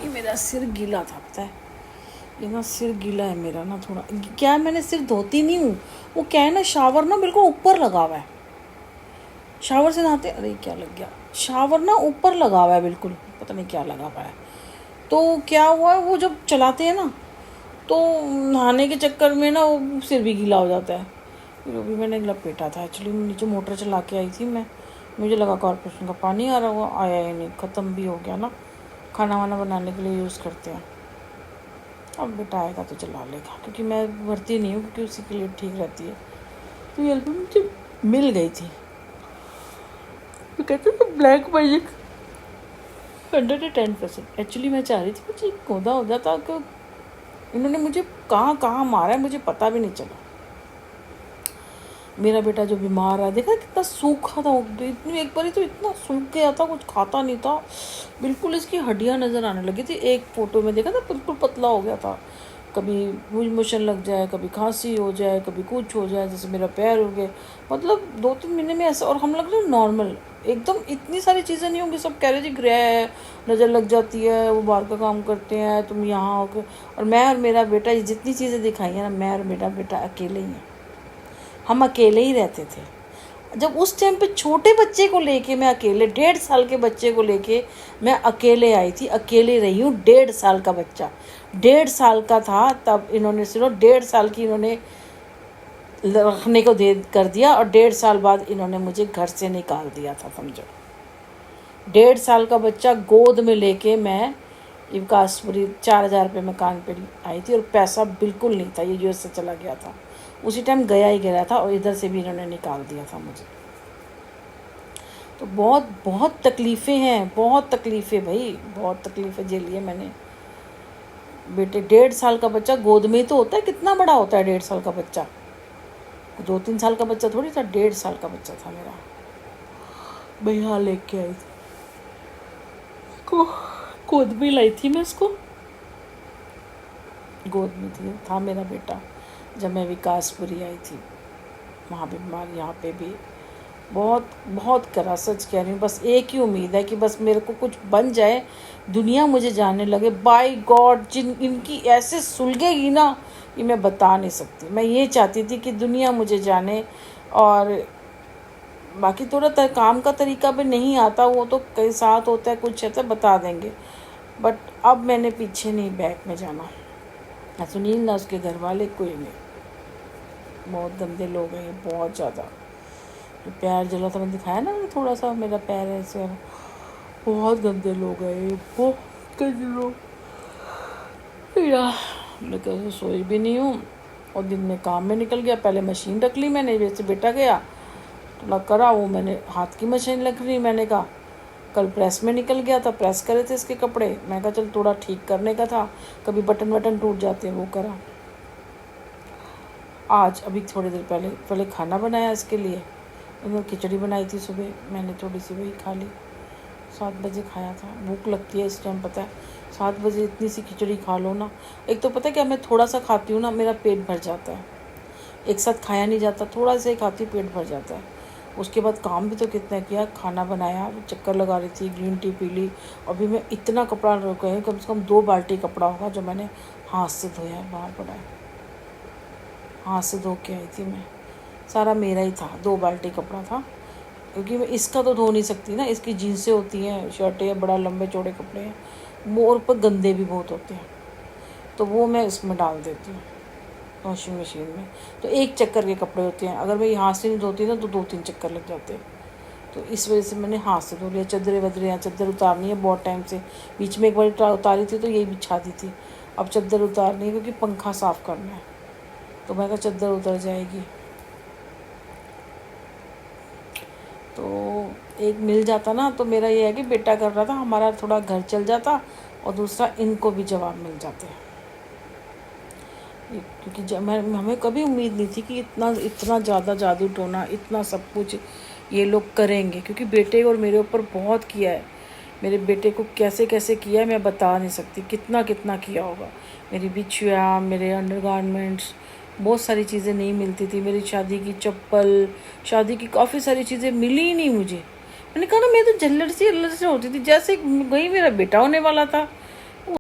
कि मेरा सिर गीला था, पता है ये ना सिर गीला है मेरा ना थोड़ा, क्या मैंने सिर धोती नहीं हूँ, वो क्या है ना शावर ना बिल्कुल ऊपर लगा हुआ है, शावर से नहाते, अरे क्या लग गया, शावर ना ऊपर लगा हुआ है बिल्कुल, पता नहीं क्या लगा हुआ है। तो क्या हुआ है वो जब चलाते हैं ना तो नहाने के चक्कर में ना वो सिर भी गीला हो जाता है। फिर अभी मैंने लपेटा था, एक्चुअली नीचे मोटर चला के आई थी मैं, मुझे लगा कॉर्पोरेशन का पानी आ रहा हुआ, आया ही नहीं, ख़त्म भी हो गया ना, खाना वाना बनाने के लिए यूज़ करते हैं। अब बेटा आएगा तो चला लेगा, क्योंकि मैं भरती नहीं हूँ, क्योंकि उसी के लिए ठीक रहती है। तो ये एल्बम मुझे मिल गई थी, तो कहते हैं ब्लैक मैजिक 110%। एक्चुअली मैं चाह रही थी मुझे गोदा हो जाता, कि इन्होंने मुझे कहाँ कहाँ मारा है मुझे पता भी नहीं चला। मेरा बेटा जो बीमार है, देखा कितना सूखा था, इतनी एक बार तो इतना सूख गया था, कुछ खाता नहीं था, बिल्कुल इसकी हड्डियाँ नज़र आने लगी थी। एक फ़ोटो में देखा था बिल्कुल पतला हो गया था, कभी लूज मोशन लग जाए, कभी खांसी हो जाए, कभी कुछ हो जाए, जैसे मेरा पैर हो गया, मतलब 2-3 महीने में ऐसा। और हम लग रहे नॉर्मल एकदम, इतनी सारी चीज़ें नहीं होंगी, सब कह रहे थे ग्रे है, नज़र लग जाती है, वो बाहर का काम करते हैं, तुम यहाँ हो के। और मैं और मेरा बेटा ये जितनी चीज़ें दिखाई हैं ना, मैं और मेरा बेटा अकेले ही हैं, हम अकेले ही रहते थे। जब उस टाइम पे छोटे बच्चे को लेके मैं अकेले, 1.5 साल के बच्चे को लेके मैं अकेले आई थी, अकेले रही हूँ। 1.5 साल का बच्चा 1.5 साल का था तब इन्होंने सिर्फ 1.5 साल की इन्होंने रखने को दे कर दिया, और 1.5 साल बाद इन्होंने मुझे घर से निकाल दिया था, समझो। 1.5 साल का बच्चा गोद में लेके मैं विकासपुरी 4,000 रुपये मकान पे आई थी, और पैसा बिल्कुल नहीं था, ये यूएस से चला गया था, उसी टाइम गया ही गया था, और इधर से भी इन्होंने निकाल दिया था मुझे। तो बहुत बहुत तकलीफ़ें हैं, बहुत तकलीफ़ें भाई, बहुत तकलीफ़ें झेली है मैंने। बेटे 1.5 साल का बच्चा गोद में ही तो होता है, कितना बड़ा होता है 1.5 साल का बच्चा, 2-3 साल का बच्चा थोड़ी था, 1.5 साल का बच्चा था मेरा। मैं यहाँ लेके आई थी को, गोद में लाई थी मैं उसको, गोद में था मेरा बेटा जब मैं विकासपुरी आई थी, वहाँ भी बीमार, यहाँ पे भी बहुत बहुत करा, सच कह रही हूँ। बस एक ही उम्मीद है कि बस मेरे को कुछ बन जाए, दुनिया मुझे जानने लगे। बाय गॉड, जिन इनकी ऐसे सुलगेगी ना, ये मैं बता नहीं सकती। मैं ये चाहती थी कि दुनिया मुझे जाने, और बाकी थोड़ा काम का तरीका भी नहीं आता, वो तो कई साथ होता है, कुछ है बता देंगे, बट अब मैंने पीछे नहीं, बैक में जाना। ना सुनील ना उसके घर वाले, कोई नहीं, बहुत गंदे लोग हैं, बहुत ज़्यादा। जो पैर जला था, मैंने दिखाया ना थोड़ा सा, मेरा पैर है ऐसे, बहुत गंदे लोग हैं, बहुत गंदे लोग यार। मैं कैसे सोई भी नहीं हूँ, और दिन में काम में निकल गया। पहले मशीन रख ली मैंने, जैसे बेटा गया थोड़ा करा, वो मैंने हाथ की मशीन रख ली, मैंने कहा कल प्रेस में निकल गया था, प्रेस करे थे इसके कपड़े, मैं कहा चल थोड़ा ठीक करने का था, कभी बटन वटन टूट जाते हैं, वो करा। आज अभी थोड़ी देर पहले खाना बनाया इसके लिए, उन्होंने खिचड़ी बनाई थी सुबह, मैंने थोड़ी सी वही खा ली, 7 बजे खाया था। भूख लगती है इस टाइम, पता है 7 बजे इतनी सी खिचड़ी खा लो ना, एक तो पता है क्या, मैं थोड़ा सा खाती हूँ ना मेरा पेट भर जाता है, एक साथ खाया नहीं जाता, थोड़ा सा ही खाती हूँ पेट भर जाता है। उसके बाद काम भी तो कितना किया, खाना बनाया, चक्कर लगा रही थी, ग्रीन टी पी ली। अभी मैं इतना कपड़ा रख गए, कम से कम 2 बाल्टी कपड़ा होगा जो मैंने हाथ से धोया है, बाहर पड़ा है, हाथ से धो के आई थी मैं, सारा मेरा ही था, 2 बाल्टी कपड़ा था, क्योंकि मैं इसका तो धो नहीं सकती ना, इसकी जीन्सें होती हैं, शर्टें हैं, बड़ा लंबे चौड़े कपड़े हैं, वो और ऊपर गंदे भी बहुत होते हैं, तो वो मैं इसमें डाल देती हूँ वॉशिंग मशीन में। तो एक चक्कर के कपड़े होते हैं, अगर मैं हाथ से नहीं धोती ना तो 2-3 चक्कर लग जाते हैं, तो इस वजह से मैंने हाथ से धो लिया। चद्दरें वदरें हैं, चद्दर उतारनी है बहुत टाइम से, बीच में एक बार उतारी थी तो यही बिछा दी थी, अब चद्दर उतारनी है क्योंकि पंखा साफ़ करना है, तो मैं कहा चद्दर उतर जाएगी। तो एक मिल जाता ना, तो मेरा ये है कि बेटा कर रहा था, हमारा थोड़ा घर चल जाता, और दूसरा इनको भी जवाब मिल जाते, क्योंकि हमें कभी उम्मीद नहीं थी कि इतना ज़्यादा जादू टोना, इतना सब कुछ ये लोग करेंगे, क्योंकि बेटे और मेरे ऊपर बहुत किया है। मेरे बेटे को कैसे कैसे किया है मैं बता नहीं सकती, कितना कितना किया होगा। मेरी बिछुआ, मेरे अंडरगारमेंट्स, बहुत सारी चीज़ें नहीं मिलती थी, मेरी शादी की चप्पल, शादी की काफ़ी सारी चीज़ें मिली ही नहीं मुझे। मैंने कहा ना, मैं तो जल्लर से होती थी, जैसे वही मेरा बेटा होने वाला था,